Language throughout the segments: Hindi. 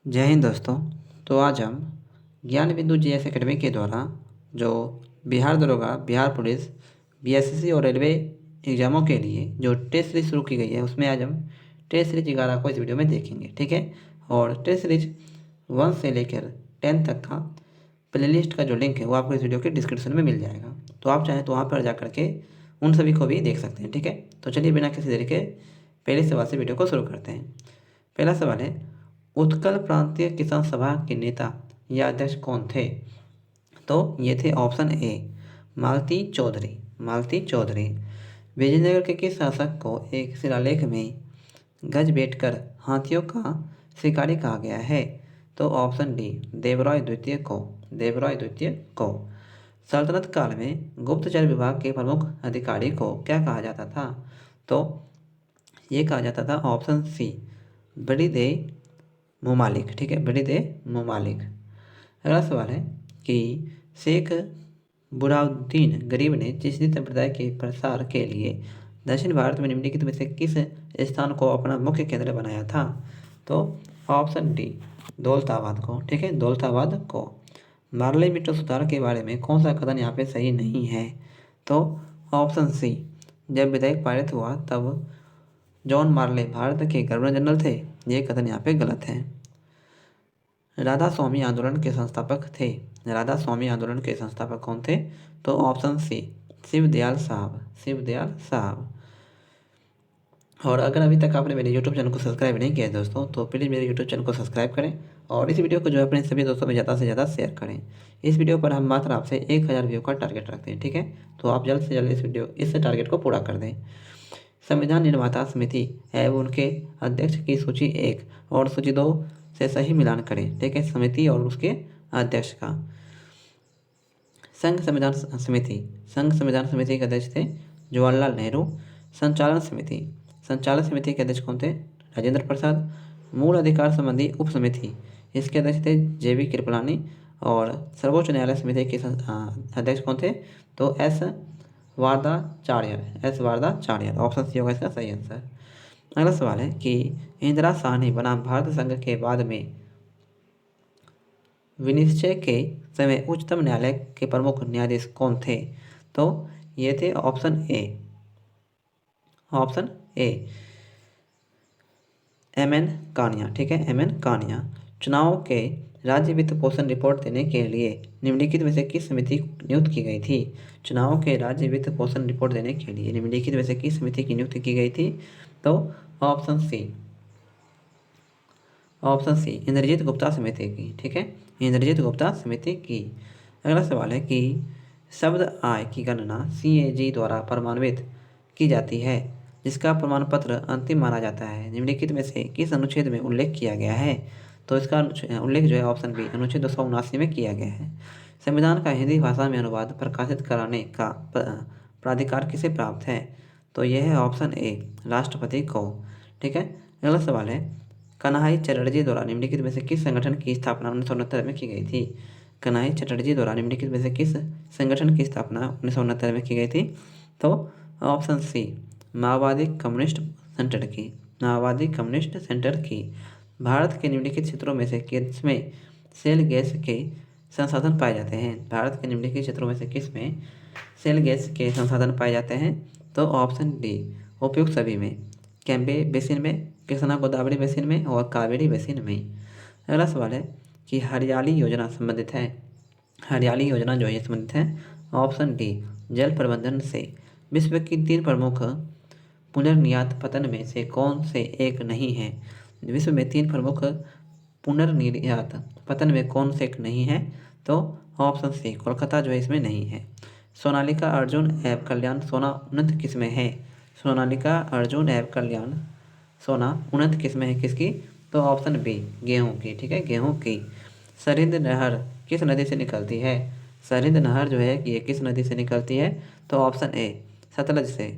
जय हिंद दोस्तों। तो आज हम ज्ञान बिंदु जीएस एकेडमी के द्वारा जो बिहार दरोगा, बिहार पुलिस, बीएसएससी और रेलवे एग्जामों के लिए जो टेस्ट सीरीज शुरू की गई है उसमें आज हम टेस्ट सीरीज 11 को इस वीडियो में देखेंगे। ठीक है। और टेस्ट सीरीज 1 से लेकर 10 तक का प्लेलिस्ट का जो लिंक है वो आपको इस वीडियो के डिस्क्रिप्शन में मिल जाएगा। तो आप चाहें तो वहाँ पर जा करके उन सभी को भी देख सकते हैं। ठीक है। तो चलिए बिना किसी देरी के पहले सवाल से वीडियो को शुरू करते हैं। पहला सवाल है, उत्कल प्रांतीय किसान सभा के नेता या अध्यक्ष कौन थे? तो ये थे ऑप्शन ए मालती चौधरी। मालती चौधरी। विजयनगर के किस शासक को एक शिलालेख में गजबेटकर हाथियों का शिकारी कहा गया है? तो ऑप्शन डी देवराय द्वितीय को। देवराय द्वितीय को। सल्तनत काल में गुप्तचर विभाग के प्रमुख अधिकारी को क्या कहा जाता था? तो ये कहा जाता था ऑप्शन सी बड़ी दे मुमालिक। ठीक है, बड़ी दे मुमालिक। अगला सवाल है कि शेख बुरहानुद्दीन गरीब ने चिश्ती संप्रदाय के प्रसार के लिए दक्षिण भारत में निम्नलिखित में से किस स्थान को अपना मुख्य केंद्र बनाया था? तो ऑप्शन डी दौलताबाद को। ठीक है, दौलताबाद को। मार्ले मीटो सुधार के बारे में कौन सा कथन यहाँ पे सही नहीं है? तो ऑप्शन सी जब विधेयक पारित हुआ तब जॉन मार्ले भारत के गवर्नर जनरल थे। ये कथन यहाँ पे गलत है। राधा स्वामी आंदोलन के संस्थापक थे। राधा स्वामी आंदोलन के संस्थापक कौन थे? तो ऑप्शन सी शिवदयाल साहब। शिवदयाल साहब। और अगर अभी तक आपने मेरे YouTube चैनल को सब्सक्राइब नहीं किया है दोस्तों, तो प्लीज़ मेरे YouTube चैनल को सब्सक्राइब करें और इस वीडियो को जो है अपने सभी दोस्तों में ज़्यादा से ज़्यादा शेयर करें। इस वीडियो पर हम मात्र आपसे 1000 व्यू का टारगेट रखते हैं। ठीक है, तो आप जल्द से जल्द इस टारगेट को पूरा कर दें। संविधान निर्माता समिति एवं उनके अध्यक्ष की सूची 1 और सूची 2 से सही मिलान करें। ठीक है, समिति और उसके अध्यक्ष का। संघ संविधान समिति के अध्यक्ष थे जवाहरलाल नेहरू। संचालन समिति के अध्यक्ष कौन थे? राजेंद्र प्रसाद। मूल अधिकार संबंधी उप समिति, इसके अध्यक्ष थे जेबी कृपलानी। और सर्वोच्च न्यायालय समिति के अध्यक्ष कौन थे? तो एस वारदाचार्य। ऑप्शन सी होगा इसका सही आंसर। अगला सवाल है कि इंदिरा साहनी बनाम भारत संघ के बाद में विनिश्चय के समय उच्चतम न्यायालय के प्रमुख न्यायाधीश कौन थे? तो ये थे ऑप्शन ए एम.एन. कानिया। ठीक है, एम.एन. कानिया। चुनाव के राज्य वित्त पोषण रिपोर्ट देने के लिए निम्नलिखित में से किस समिति नियुक्त की गई थी? चुनाव के राज्य वित्त पोषण रिपोर्ट देने के लिए निम्नलिखित में से किस समिति की नियुक्ति की गई थी? तो ऑप्शन सी इंद्रजीत गुप्ता समिति की। ठीक है, इंद्रजीत गुप्ता समिति की। अगला सवाल है कि शब्द आय की गणना CAG द्वारा प्रमाणित की जाती है जिसका प्रमाण पत्र अंतिम माना जाता है, निम्नलिखित में से किस अनुच्छेद में उल्लेख किया गया है? तो इसका उल्लेख जो है ऑप्शन बी अनुच्छेद 279 में किया गया है। संविधान का हिंदी भाषा में अनुवाद प्रकाशित कराने का प्राधिकार किसे प्राप्त है? तो यह है ऑप्शन ए राष्ट्रपति को। ठीक है। अगला सवाल है, कन्हई चटर्जी द्वारा निम्नलिखित में से किस संगठन की स्थापना 1969 में की गई थी? कन्हई चटर्जी द्वारा निम्नलिखित में से किस संगठन की स्थापना 1969 में की गई थी? तो ऑप्शन सी माओवादी कम्युनिस्ट सेंटर की। माओवादी कम्युनिस्ट सेंटर की। भारत के निम्नलिखित क्षेत्रों में से किसमें शेल गैस के संसाधन पाए जाते हैं? भारत के निम्नलिखित क्षेत्रों में से किसमें शेल गैस के संसाधन पाए जाते हैं? तो ऑप्शन डी उपयुक्त सभी में, कैम्बे बेसिन में, कृष्णा गोदावरी बेसिन में और कावेरी बेसिन में। अगला सवाल है कि हरियाली योजना संबंधित है। हरियाली योजना जो है संबंधित है ऑप्शन डी जल प्रबंधन से। विश्व की 3 प्रमुख पुनर्निर्यात पतन में से कौन से एक नहीं है? विश्व में 3 प्रमुख पुनर्निर्यात पतन में कौन से एक नहीं है? तो ऑप्शन सी कोलकाता जो है इसमें नहीं है। सोनालिका अर्जुन एवं कल्याण सोना उन्नत किस्में है। सोनालिका अर्जुन एवं कल्याण सोना उन्नत किस्में है किसकी? तो ऑप्शन बी गेहूं की। ठीक है, गेहूं की। सरहिंद नहर किस नदी से निकलती है? सरहिंद नहर जो है ये किस नदी से निकलती है? तो ऑप्शन ए सतलज से।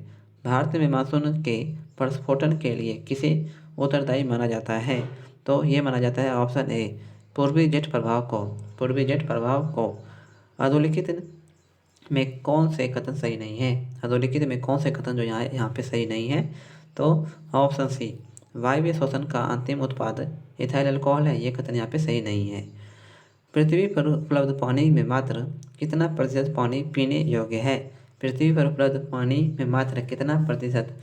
भारत में मानसून के प्रस्फोटन के लिए किसे उत्तरदायी माना जाता है? तो ये माना जाता है ऑप्शन ए पूर्वी जेट प्रभाव को। पूर्वी जेट प्रभाव को। अधोलिखित में कौन से कथन सही नहीं है? अधोलिखित में कौन से कथन जो यहाँ पे सही नहीं है? तो ऑप्शन सी वायवीय श्वसन का अंतिम उत्पाद इथाइल अल्कोहल है, ये कथन यहाँ पे सही नहीं है। पृथ्वी पर उपलब्ध पानी में मात्र कितना प्रतिशत पानी पीने योग्य है? पृथ्वी पर उपलब्ध पानी में मात्र कितना प्रतिशत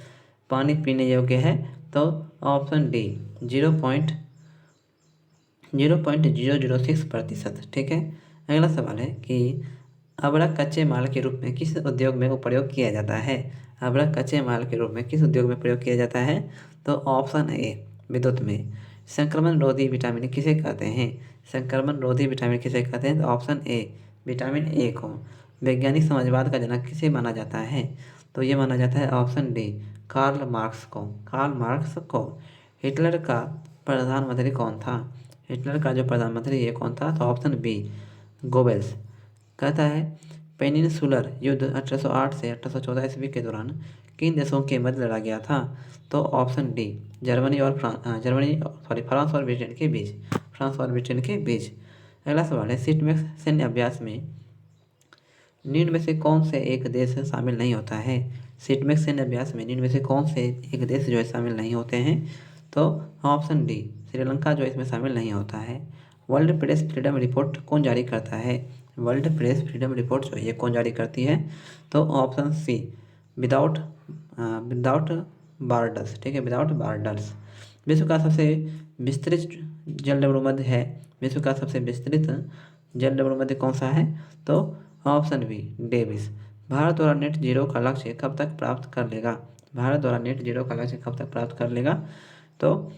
पानी पीने योग्य है? तो ऑप्शन डी 0.006%। ठीक है। अगला सवाल है कि अबरक कच्चे माल के रूप में किस उद्योग में प्रयोग किया जाता है? अबरक कच्चे माल के रूप में किस उद्योग में प्रयोग किया जाता है? तो ऑप्शन ए विद्युत में। संक्रमण रोधी विटामिन किसे कहते हैं? संक्रमण रोधी विटामिन किसे कहते हैं? तो ऑप्शन ए विटामिन ए को। वैज्ञानिक समाजवाद का जनक किसे माना जाता है? तो ये माना जाता है ऑप्शन डी कार्ल मार्क्स को। कार्ल मार्क्स को। हिटलर का प्रधानमंत्री कौन था? हिटलर का जो प्रधानमंत्री ये कौन था? तो ऑप्शन बी गोबेल्स। कहता है पेनिनसुलर युद्ध 1808 से 1814 ईस्वी के दौरान किन देशों के मध्य लड़ा गया था? तो ऑप्शन डी फ्रांस और ब्रिटेन के बीच। फ्रांस और ब्रिटेन के बीच। अगला सवाल है सिटमैक्स सैन्य अभ्यास में निम्न में से कौन से एक देश शामिल नहीं होता है? सिटमैक्स सैन्य अभ्यास में निम्न में से कौन से एक देश जो है शामिल नहीं होते हैं? तो ऑप्शन डी श्रीलंका जो इसमें शामिल नहीं होता है। वर्ल्ड प्रेस फ्रीडम रिपोर्ट कौन जारी करता है? वर्ल्ड प्रेस फ्रीडम रिपोर्ट जो ये कौन जारी करती है? तो ऑप्शन सी विदाउट बार्डर्स। ठीक है, विदाउट बार्डर्स। विश्व का सबसे विस्तृत जलमरूमध्य है। विश्व का सबसे विस्तृत जलमरूमध्य कौन सा है? तो ऑप्शन बी डेविस। भारत द्वारा नेट जीरो का लक्ष्य कब तक प्राप्त कर लेगा? भारत द्वारा नेट जीरो का लक्ष्य कब तक प्राप्त कर लेगा? तो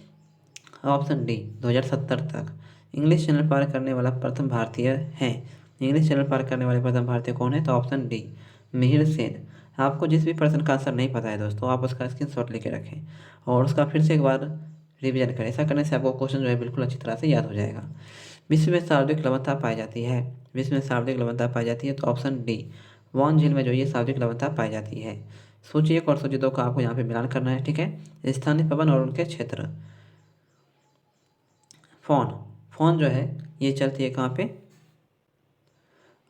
ऑप्शन डी 2070 तक। इंग्लिश चैनल पार करने वाला प्रथम भारतीय है। इंग्लिश चैनल पार करने वाले प्रथम भारतीय कौन है? तो ऑप्शन डी मिहिर सेन। आपको जिस भी प्रश्न का आंसर नहीं पता है दोस्तों, आप उसका स्क्रीनशॉट लेके रखें और उसका फिर से एक बार रिवीजन करें। ऐसा करने से आपको क्वेश्चन जो है बिल्कुल अच्छी तरह से याद हो जाएगा। विश्व में सर्वाधिक लवणता पाई जाती है। विश्व में सर्वाधिक लवणता पाई जाती है तो ऑप्शन डी वॉन झील में जो ये सर्वाधिक लवणता पाई जाती है। सूची 1 और सूची 2 का आपको यहाँ पे मिलान करना है। ठीक है। स्थानीय पवन और उनके क्षेत्र। फोन जो है ये चलती है कहाँ पे?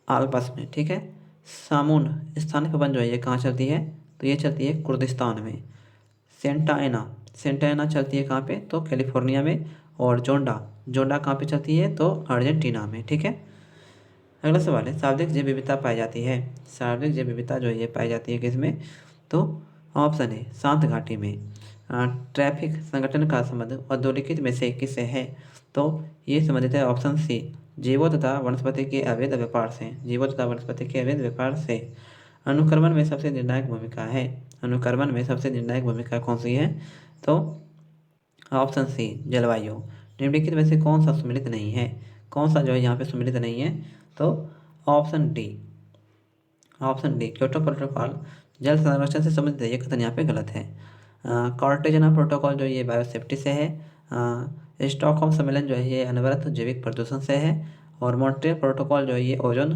आल्प्स में। ठीक है। सामून स्थानीय पवन जो है ये कहाँ चलती है? तो ये चलती है कुर्दिस्तान में। सेंटा एना चलती है कहाँ पे? तो कैलिफोर्निया में। और जोंडा कहाँ पे चलती है? तो अर्जेंटीना में। ठीक है। अगला सवाल है शाब्दिक जैव विविधता पाई जाती है। शाब्दिक जैव विविधता जो है ये पाई जाती है किसमें? तो ऑप्शन है शांत घाटी में। ट्रैफिक संगठन का संबंध औद्योगिक में से किससे है? तो ये संबंधित है ऑप्शन सी जीवों तथा वनस्पति के अवैध व्यापार से। जीवों तथा वनस्पति के अवैध व्यापार से। अनुक्रमण में सबसे निर्णायक भूमिका है। अनुक्रमण में सबसे निर्णायक भूमिका कौन सी है? तो ऑप्शन सी जलवायु। निम्नलिखित में से कौन सा सम्मिलित नहीं है? कौन सा जो है यहाँ पे सम्मिलित नहीं है? तो ऑप्शन डी क्योटो प्रोटोकॉल जल संरक्षण से संबंधित है, ये कथन यहाँ पे गलत है। कार्टेजना प्रोटोकॉल जो ये बायोसेफ्टी से है। स्टॉकहोम सम्मेलन जो है ये अनवरत जैविक प्रदूषण से है। और मॉन्ट्रियल प्रोटोकॉल जो है ये ओजोन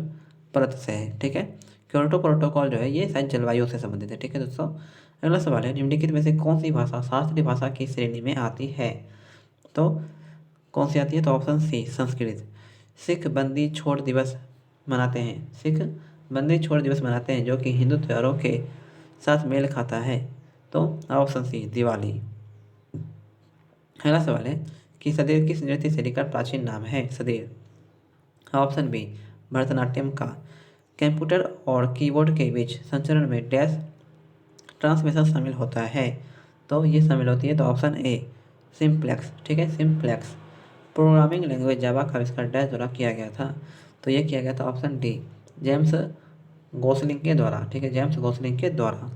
परत से है। ठीक है। क्योटो प्रोटोकॉल जो है ये शायद जलवायु से संबंधित है। ठीक है दोस्तों। अगला सवाल है निम्नलिखित में से कौन सी भाषा शास्त्रीय भाषा की श्रेणी में आती है? तो कौन सी आती है? तो ऑप्शन सी संस्कृत। सिख बंदी छोड़ दिवस मनाते हैं जो कि हिंदू त्योहारों के साथ मेल खाता है। तो ऑप्शन सी दिवाली। अगला सवाल है कि सदैव किस नृत्य शैली का प्राचीन नाम है? सदैव। ऑप्शन बी भरतनाट्यम का। कंप्यूटर और कीबोर्ड के बीच संचरण में डैश ट्रांसमिशन शामिल होता है। तो ये शामिल होती है तो ऑप्शन ए सिंप्लेक्स। ठीक है, सिंप्लेक्स। प्रोग्रामिंग लैंग्वेज जावा का आविष्कार डैश द्वारा किया गया था। तो ये किया गया था ऑप्शन डी जेम्स गोसलिंग के द्वारा। ठीक है, जेम्स गोसलिंग के द्वारा।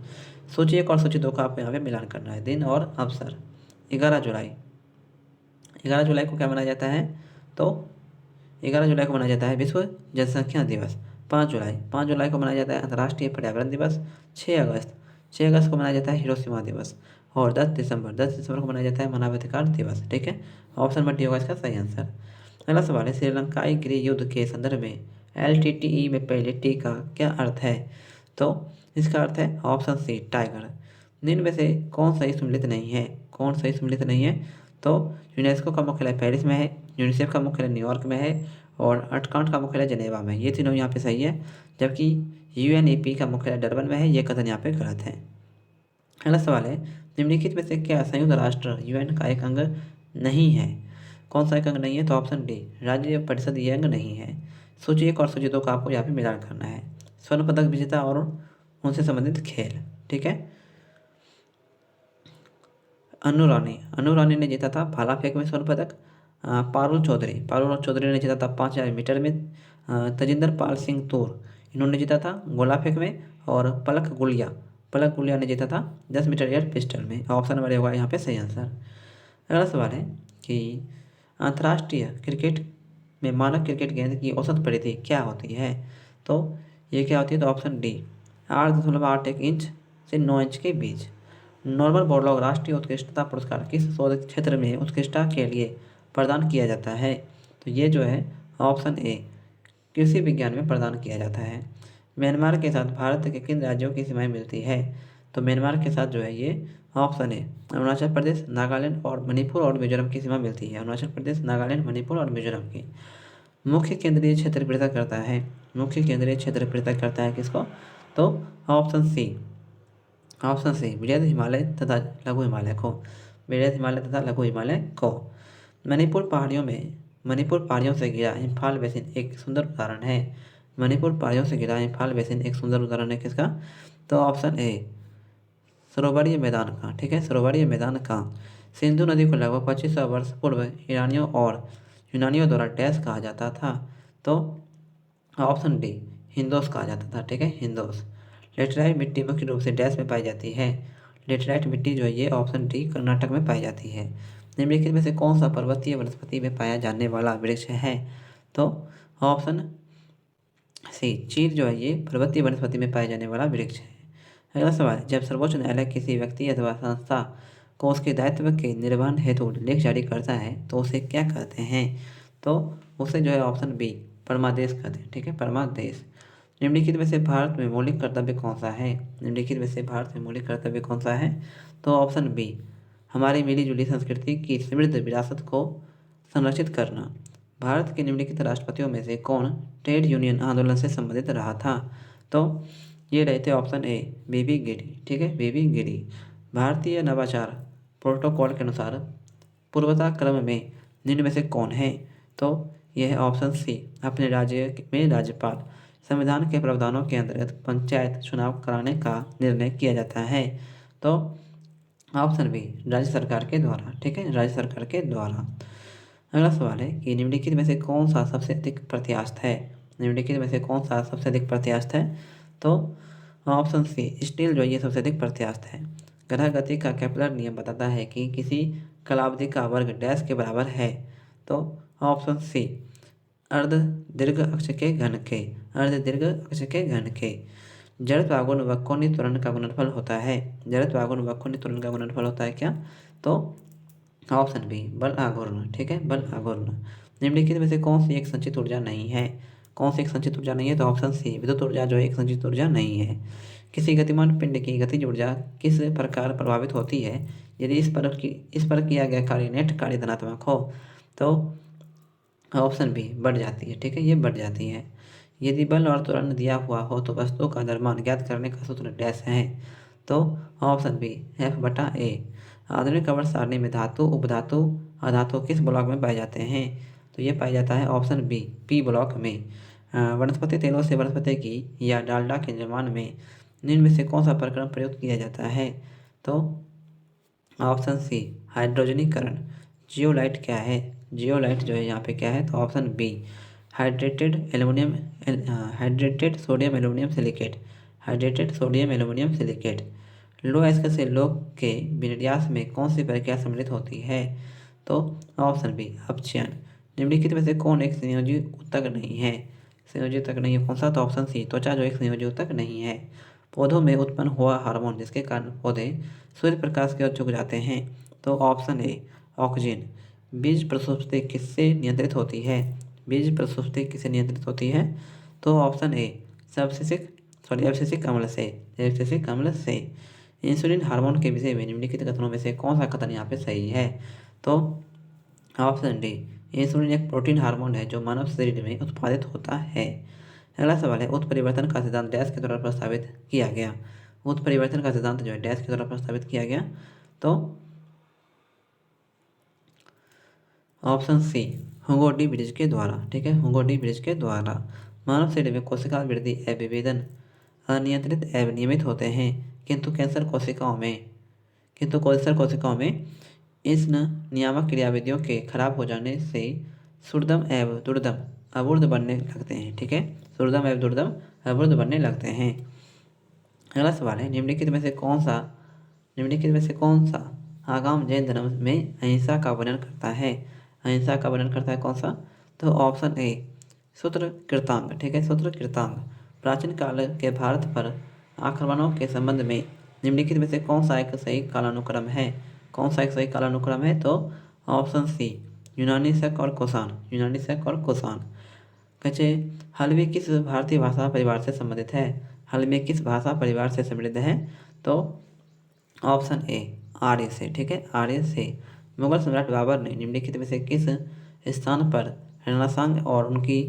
सूची 1 और सूची 2 का आपको यहाँ पे मिलान करना है। दिन और अवसर। 11 जुलाई को क्या मनाया जाता है? तो 11 जुलाई को मनाया जाता है विश्व जनसंख्या दिवस। 5 जुलाई को मनाया जाता है अंतर्राष्ट्रीय पर्यावरण दिवस। 6 अगस्त को मनाया जाता है हिरोशिमा दिवस। और 10 दिसंबर को मनाया जाता है मानवाधिकार दिवस। ठीक है, ऑप्शन नंबर डी होगा इसका सही आंसर। अगला सवाल है श्रीलंकाई गृह युद्ध के संदर्भ में LTTE में पहले टी का क्या अर्थ है? तो इसका अर्थ है ऑप्शन सी टाइगर। निम्न में से कौन सही सम्मिलित नहीं है? तो यूनेस्को का मुख्यालय पेरिस में है। यूनिसेफ का मुख्यालय न्यूयॉर्क में है। और अटकांट का मुख्यालय जनेवा में। ये तीनों यहाँ पे सही है। जबकि UNEP का मुख्यालय डरबन में है। ये कथन यहाँ पे गलत है। अगला सवाल है निम्नलिखित में से क्या संयुक्त राष्ट्र यूएन का एक अंग नहीं है? कौन सा एक अंग नहीं है? तो ऑप्शन डी, राज्य परिषद ये अंग नहीं है। सूची 1 और सूची 2 का आपको यहाँ पे मिलान करना है। स्वर्ण पदक विजेता और उनसे संबंधित खेल, ठीक है। अनु रानी ने जीता था भाला फेंक में स्वर्ण पदक। पारुल चौधरी ने जीता था 5000 मीटर में। तजिंदर पाल सिंह तूर, इन्होंने जीता था गोला फेंक में। और पलक गुलिया ने जीता था 10 मीटर एयर पिस्टल में। ऑप्शन नंबर होगा यहाँ पे सही आंसर। अगला सवाल है कि अंतर्राष्ट्रीय क्रिकेट में मानक क्रिकेट गेंद की औसत परिधि क्या होती है? तो ये क्या होती है? तो ऑप्शन डी, 8.81 इंच से 9 इंच के बीच। नॉर्मन बोरलॉग राष्ट्रीय उत्कृष्टता पुरस्कार किस शोध क्षेत्र में उत्कृष्टता के लिए प्रदान किया जाता है? तो ये जो है ऑप्शन ए, कृषि विज्ञान में प्रदान किया जाता है। म्यांमार के साथ भारत के किन राज्यों की सीमाएं मिलती है? तो म्यांमार के साथ जो है ये ऑप्शन ए, अरुणाचल प्रदेश, नागालैंड और मणिपुर और मिजोरम की सीमा मिलती है। अरुणाचल प्रदेश, नागालैंड, मणिपुर और मिजोरम की। मुख्य केंद्रीय क्षेत्र पृथक करता है। मुख्य केंद्रीय क्षेत्र पृथक करता है किसको? तो ऑप्शन सी वृहद हिमालय तथा लघु हिमालय को। वृहद हिमालय तथा लघु हिमालय को। मणिपुर पहाड़ियों से घिरा इम्फाल बेसिन एक सुंदर उदाहरण है। मणिपुर पहाड़ियों से घिरा इम्फाल बेसिन एक सुंदर उदाहरण है किसका? तो ऑप्शन ए, सरोवरीय मैदान का, ठीक है, सरोवरीय मैदान का। सिंधु नदी को लगभग 2500 वर्ष पूर्व ईरानियों और यूनानियों द्वारा डैश कहा जाता था? तो ऑप्शन डी, हिंदोस कहा जाता था, ठीक है, हिंदोस। लेटराइट मिट्टी मुख्य रूप से डैश में पाई जाती है। लेटराइट मिट्टी जो है ये ऑप्शन डी, कर्नाटक में पाई जाती है। निम्नलिखित में से कौन सा पर्वतीय वनस्पति में पाया जाने वाला वृक्ष है? तो ऑप्शन सी, चीड़ जो है ये पर्वतीय वनस्पति में पाए जाने वाला वृक्ष है। अगला सवाल, जब सर्वोच्च न्यायालय किसी व्यक्ति अथवा संस्था को उसके दायित्व के निर्वहन हेतु लेख जारी करता है तो उसे क्या कहते हैं? तो उसे जो है ऑप्शन बी, परमादेश कहते हैं, ठीक है, परमादेश। निम्नलिखित में से भारत में मौलिक कर्तव्य कौन सा है? निम्नलिखित में से भारत में मौलिक कर्तव्य कौन सा है? तो ऑप्शन बी, हमारी मिली जुली संस्कृति की समृद्ध विरासत को संरक्षित करना। भारत के निम्नलिखित राष्ट्रपतियों में से कौन ट्रेड यूनियन आंदोलन से संबंधित रहा था? तो ये रहते ऑप्शन ए, बीबी गिरी, ठीक है, बीबी गिरी। भारतीय नवाचार प्रोटोकॉल के अनुसार पूर्वता क्रम में निम्न में से कौन है? तो यह है ऑप्शन सी, अपने राज्य में राज्यपाल। संविधान के प्रावधानों के अंतर्गत पंचायत चुनाव कराने का निर्णय किया जाता है। तो ऑप्शन बी, राज्य सरकार के द्वारा, ठीक है, राज्य सरकार के द्वारा। अगला सवाल है कि निम्नलिखित में से कौन सा सबसे अधिक प्रत्यास्थ है? निम्नलिखित में से कौन सा सबसे अधिक प्रत्यास्थ है? तो ऑप्शन सी, स्टील जो ये सबसे अधिक प्रत्यास्थ है। ग्रह गति का केपलर नियम बताता है कि किसी कालावधि का वर्ग डैश के बराबर है। तो ऑप्शन सी, अर्ध दीर्घ अक्ष के घन के, अर्ध दीर्घ अक्ष के घन के। जड़त्व आघूर्ण व कोणीय त्वरण का गुणनफल होता है। जड़त्व आघूर्ण व कोणीय त्वरण का गुणनफल होता है क्या? तो ऑप्शन बी, बल आघूर्ण, ठीक है, बल आघूर्ण। निम्नलिखित में से कौन सी एक संचित ऊर्जा नहीं है? कौन सी एक संचित ऊर्जा नहीं है? तो ऑप्शन सी, विद्युत ऊर्जा जो है एक संचित ऊर्जा नहीं है। किसी गतिमान पिंड की गतिज ऊर्जा किस प्रकार प्रभावित होती है? यदि इस पर किया गया कार्य नेट कार्य धनात्मक हो तो ऑप्शन बी, बढ़ जाती है, ठीक है, ये बढ़ जाती है। यदि बल और त्वरण दिया हुआ हो तो वस्तु का द्रव्यमान ज्ञात करने का सूत्र डैश है। तो ऑप्शन बी, F/A। आधुनिक आवर्त सारणी में धातु, उपधातु, अधातु किस ब्लॉक में पाए जाते हैं? तो ये पाया जाता है ऑप्शन बी, पी ब्लॉक में। वनस्पति तेलों से वनस्पति घी या डालडा के निर्माण में निम्न में से कौन सा प्रक्रम प्रयुक्त किया जाता है? तो ऑप्शन सी, हाइड्रोजनीकरण। जियोलाइट क्या है? जियोलाइट जो है यहाँ पे क्या है? तो option B, hydrated sodium aluminium silicate. Hydrated sodium aluminium silicate. लो अयस्क से लोह के विन्यास में कौन सी प्रक्रिया सम्मिलित होती है? तो ऑप्शन बी, अपचयन। निम्नलिखित में से कौन एक संयोजी ऊतक नहीं है? संयोजी ऊतक नहीं है कौन सा? तो ऑप्शन सी, त्वचा जो एक संयोजी ऊतक नहीं है। पौधों में उत्पन्न हुआ हार्मोन जिसके कारण पौधे सूर्य प्रकाश की ओर झुक जाते हैं। तो ऑप्शन ए, ऑक्सीजन। बीज प्रसुप्ति किससे नियंत्रित होती है? बीज प्रसुप्ति किससे नियंत्रित होती है? तो ऑप्शन ए, एब्सिसिक अम्ल से, एब्सिसिक अम्ल से। इंसुलिन हार्मोन के विषय में निम्नलिखित कथनों में से कौन सा कथन यहाँ पे सही है? तो ऑप्शन डी, इंसुलिन एक प्रोटीन हार्मोन है जो मानव शरीर में उत्पादित होता है। अगला सवाल है, उत्परिवर्तन का सिद्धांत डैश के द्वारा प्रस्तावित किया गया। उत्परिवर्तन का सिद्धांत जो है डैश के द्वारा प्रस्तावित किया गया। तो option C Hugo de Bridge के द्वारा, ठीक है, हुगो डी ब्रिज के द्वारा। मानव शरीर में कोशिका वृद्धि एवं विभेदन अनियंत्रित एवं नियमित होते हैं, किंतु कैंसर कोशिकाओं में इस नियामक क्रियाविधियों के खराब हो जाने से सुर्दम एवं दुर्दम अवरुद्ध बनने लगते हैं, ठीक है, सुर्दम एवं दुर्दम अवरुद्ध बनने लगते हैं। अगला सवाल है, निम्नलिखित में से कौन सा आगाम जैन धर्म में अहिंसा का वर्णन करता है? अहिंसा का वर्णन करता है कौन सा? तो ऑप्शन ए सूत्र कृतांग, ठीक है, सूत्र कृतांग। प्राचीन काल के भारत पर आक्रमणों के संबंध में निम्नलिखित में से कौन सा एक सही कालानुक्रम है? कौन सा एक सही कालानुक्रम है? तो ऑप्शन सी यूनानी शक और कुषाण। कचे हल्बी किस भारतीय भाषा परिवार से संबंधित है? हल्बी किस भाषा परिवार से समृद्ध है? तो ऑप्शन ए आर्य से, ठीक है, आर्य से। मुगल सम्राट बाबर ने निम्नलिखित में से किस स्थान पर रणासंग और उनकी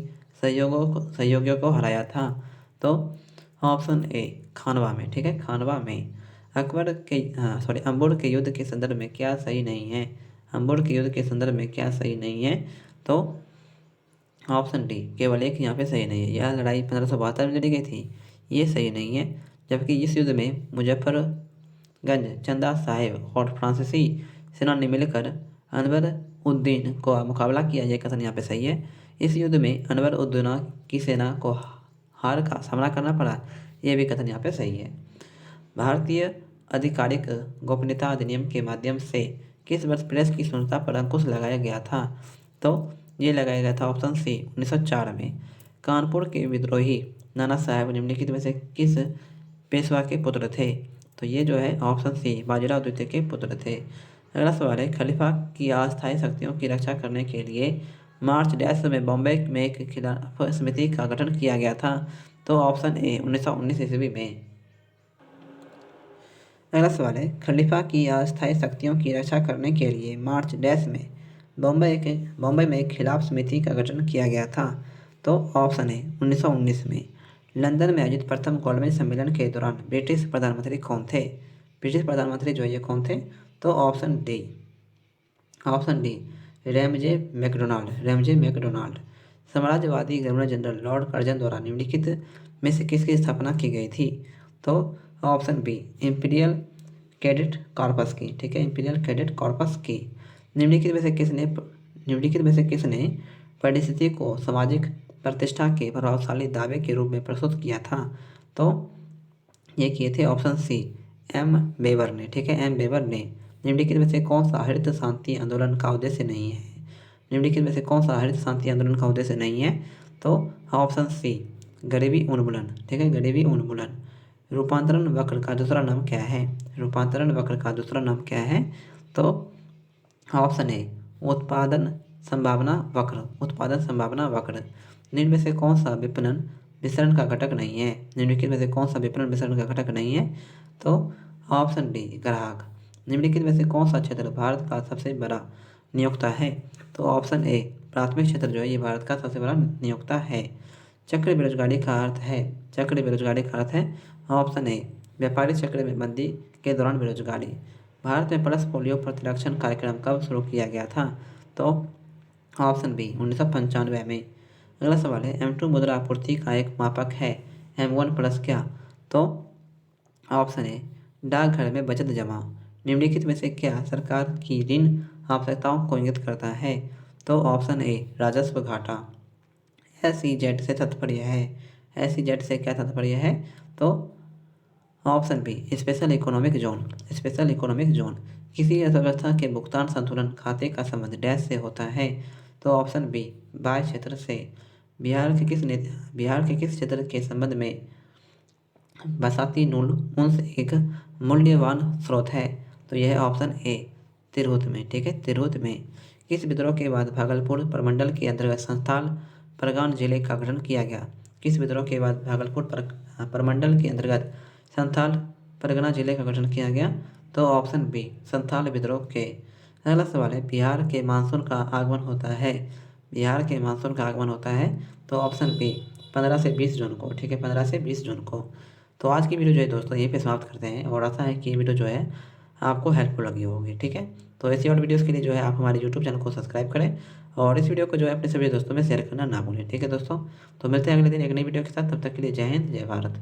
सहयोगियों को हराया था? तो ऑप्शन ए खानवा में, ठीक है, खानवा में। अंबुड़ के युद्ध के संदर्भ में क्या सही नहीं है? अंबुड़ के युद्ध के संदर्भ में क्या सही नहीं है? तो ऑप्शन डी केवल एक यहाँ पे सही नहीं है। यह लड़ाई 1572 में लड़ी गई थी, ये सही नहीं है। जबकि इस युद्ध में मुजफ्फरगंज, चंदा साहिब और फ्रांसीसी सेना ने मिलकर अनवर उद्दीन को मुकाबला किया, यह कथन यहाँ पे सही है। इस युद्ध में अनवर उद्दीन की सेना को हार का सामना करना पड़ा, यह भी कथन यहाँ पे सही है। भारतीय आधिकारिक गोपनीयता अधिनियम के माध्यम से किस वर्ष प्रेस की स्वतंत्रता पर अंकुश लगाया गया था? तो ये लगाया गया था ऑप्शन सी 1904 में। कानपुर के विद्रोही नाना साहेब निम्नलिखित में से किस पेशवा के पुत्र थे? तो ये जो है ऑप्शन सी बाजीराव द्वितीय के पुत्र थे। अगला सवाल है, खलीफा की अस्थायी शक्तियों की रक्षा करने के लिए मार्च डैश में बॉम्बे में एक खिलाफ समिति का गठन किया गया था? तो ऑप्शन ए 1919 ईस्वी में। अगला सवाल है, खलीफा की अस्थायी शक्तियों की रक्षा करने के लिए मार्च डैश में बॉम्बे में एक खिलाफ समिति का गठन किया गया था? तो ऑप्शन है 1919 में। लंदन में आयोजित प्रथम गोलमेज सम्मेलन के दौरान ब्रिटिश प्रधानमंत्री कौन थे? ब्रिटिश प्रधानमंत्री जो है ये कौन थे? तो ऑप्शन डी रैमजे मैकडोनाल्ड। साम्राज्यवादी गवर्नर जनरल लॉर्ड कर्जन द्वारा निम्नलिखित में से किसकी स्थापना की गई थी? तो option B Imperial Cadet Corps की, ठीक है, इंपीरियल कैडेट कॉर्पस की। निम्नलिखित में से किसने परिस्थिति को सामाजिक प्रतिष्ठा के प्रभावशाली दावे के रूप में प्रस्तुत किया था? तो ये किए थे ऑप्शन सी एम बेबर ने, ठीक है, एम बेबर ने। निम्नलिखित में से कौन सा हरित शांति आंदोलन का उद्देश्य नहीं है? निम्नलिखित में से कौन सा हरित शांति आंदोलन का उद्देश्य नहीं है? तो ऑप्शन सी गरीबी उन्मूलन, ठीक है, गरीबी उन्मूलन। रूपांतरण वक्र का दूसरा नाम क्या है? रूपांतरण वक्र का दूसरा नाम क्या है? तो ऑप्शन ए उत्पादन संभावना वक्र। निम्न में से कौन सा विपणन वितरण का घटक नहीं है? निम्नलिखित में से कौन सा विपणन वितरण का घटक नहीं है? तो ऑप्शन डी ग्राहक। निम्नलिखित में से कौन सा क्षेत्र भारत का सबसे बड़ा नियोक्ता है? तो ऑप्शन ए प्राथमिक क्षेत्र जो है ये भारत का सबसे बड़ा नियोक्ता है। चक्र बेरोजगारी का अर्थ है ऑप्शन ए व्यापारिक चक्र में मंदी के दौरान बेरोजगारी। भारत में पल्स पोलियो प्रतिरक्षण कार्यक्रम कब शुरू किया गया था? तो ऑप्शन बी 1995 में। अगला सवाल है, M2 मुद्रा आपूर्ति का एक मापक है, M1 प्लस क्या? तो ऑप्शन ए डाकघर में बचत जमा। निम्नलिखित में से क्या सरकार की ऋण आवश्यकताओं को इंगित करता है? तो ऑप्शन ए राजस्व घाटा। SEZ से तात्पर्य क्या तात्पर्य है? तो option B special economic zone. किसी अर्थव्यवस्था के भुगतान संतुलन खाते का संबंध डैश से होता है? तो ऑप्शन बी बाह्य क्षेत्र से। बिहार के किस क्षेत्र के संबंध में बसाती ऊन एक मूल्यवान स्रोत है? तो यह है ऑप्शन ए तिरहुत में, ठीक है, तिरहुत में। किस विद्रोह के बाद भागलपुर प्रमंडल के अंतर्गत संथाल परगना जिले का गठन किया गया? किस विद्रोह के बाद भागलपुर प्रमंडल के अंतर्गत संथाल परगना जिले का गठन किया गया? तो ऑप्शन बी संथाल विद्रोह के। अगला सवाल है, बिहार के मानसून का आगमन होता है तो ऑप्शन बी 15 से 20 जून को, ठीक है, 15 से 20 जून को। तो आज की वीडियो जो है दोस्तों यहीं पे समाप्त करते हैं और आशा है कि ये वीडियो जो है आपको हेल्पफुल लगी होगी। ठीक है, तो ऐसी और वीडियोज़ के लिए जो है आप हमारे यूट्यूब चैनल को सब्सक्राइब करें और इस वीडियो को जो है अपने सभी दोस्तों में शेयर करना ना भूलें। ठीक है दोस्तों, तो मिलते हैं अगले दिन एक नई वीडियो के साथ। तब तक के लिए जय हिंद, जय भारत।